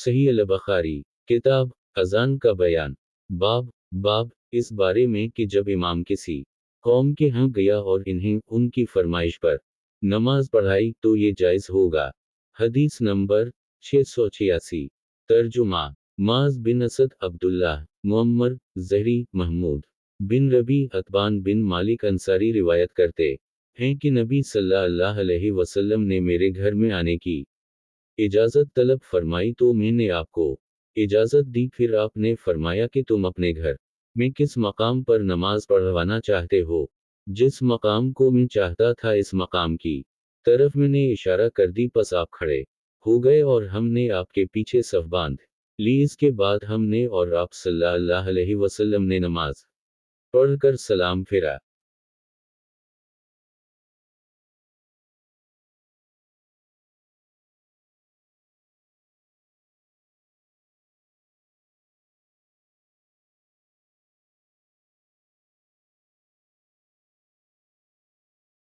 सही अल-बुखारी, किताब अज़ान का बयान, बाब इस बारे में कि जब इमाम किसी कौम के यहाँ गया और इन्हें उनकी फरमाइश पर नमाज पढ़ाई तो ये जायज़ होगा। हदीस नंबर 686। तर्जुमा माज बिन असद अब्दुल्लाह मुअम्मर ज़हरी महमूद बिन रबी अतबान बिन मालिक अंसारी रिवायत करते हैं कि नबी सल्लल्लाहु अलैहि वसल्लम ने मेरे घर में आने की इजाज़त तलब फरमाई तो मैंने आपको इजाज़त दी। फिर आपने फरमाया कि तुम अपने घर में किस मकाम पर नमाज पढ़वाना चाहते हो। जिस मकाम को मैं चाहता था इस मकाम की तरफ मैंने इशारा कर दी, बस आप खड़े हो गए और हमने आपके पीछे सफ बांध ली। इसके बाद हमने और आप सल्लल्लाहु अलैहि वसल्लम ने नमाज पढ़कर सलाम फेरा।